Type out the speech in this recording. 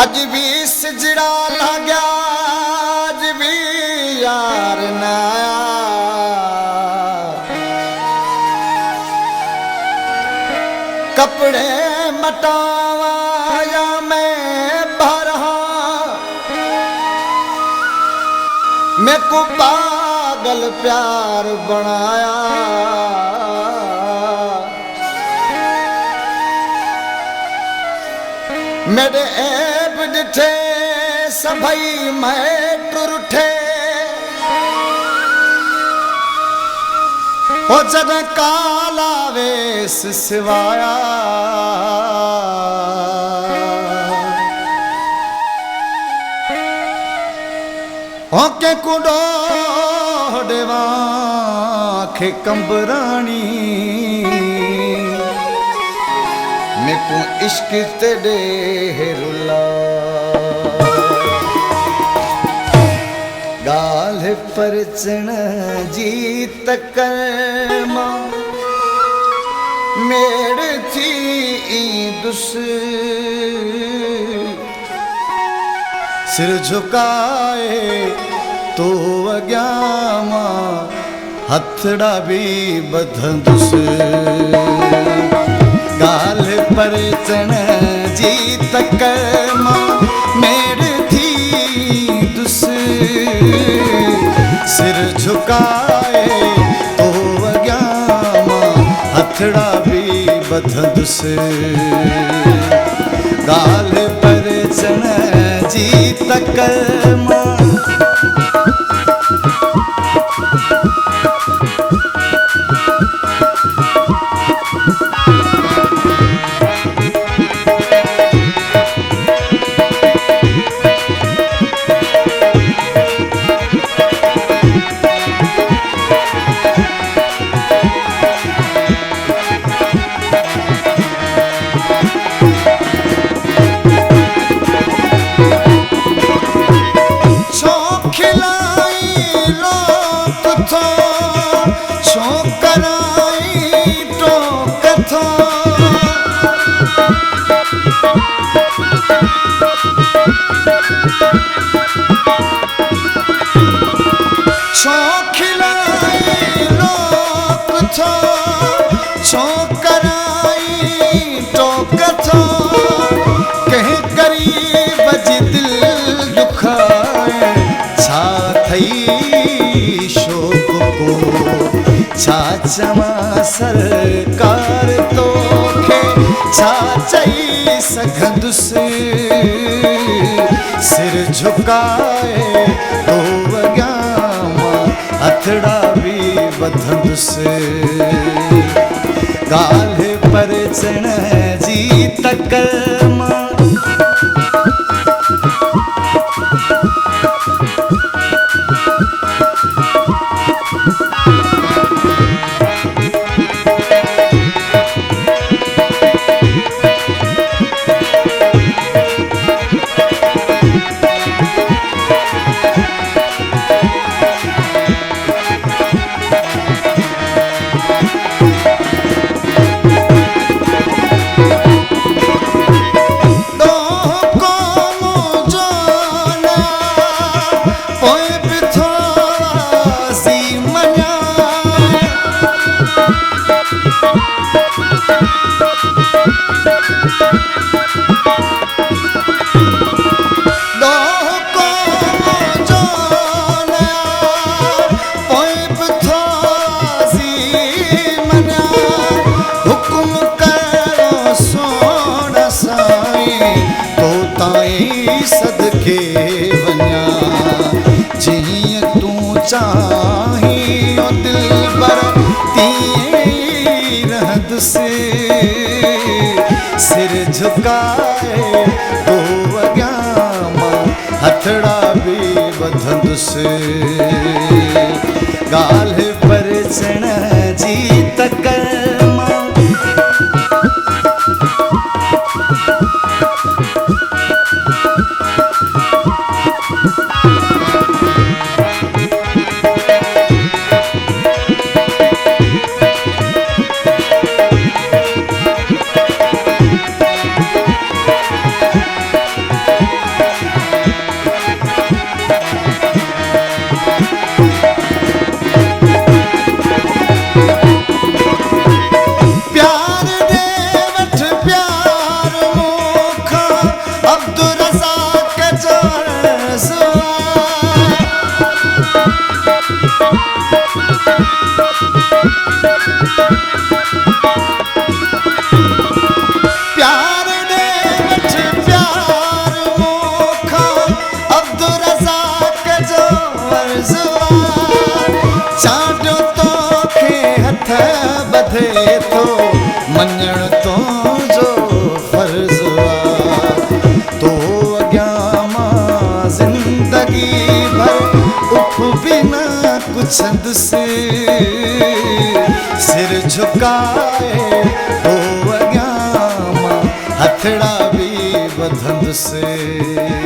अज भी सिजड़ा लाग्या अज भी यार नया कपड़े मटावा या मैं भरहा मैं को पागल प्यार बनाया मेरे ऐब दिठे सभई मैं टुरठे ओ जद काला वेस सिवाया ओ के कुडो देवा खे कंबरानी मेको इश्क ते दे रुला गाल पर चण जी तकरमा मेड़ थी दुस सिर झुकाए तो अग्यामा हथड़ा भी बधंदुस गाल पर चण जी तकरमा मेड़ थी दुस सिर झुकाए तो अग्यामा हथड़ा भी बधंदुस गाल पर चण जी तकरमा छा सरकार तो खे छा चई सघंदुस सिर झुकाए तो अग्यामा हथड़ा भी बधंदुस गाल पर चण जी तकरमा सदके वन्या जिय तू चाही ओ दिल बर तीर रहदुस सिर झुकाए तो अग्यामा हथड़ा भी बधंदुस गाल पर चण जी तकरमा तो जो फर्ज तो अॻियां मां ज़िंदगी भर उफ बिना कुछ दुसे सिर झुकाए तो अॻियां मां हथड़ा भी वधंदुसि।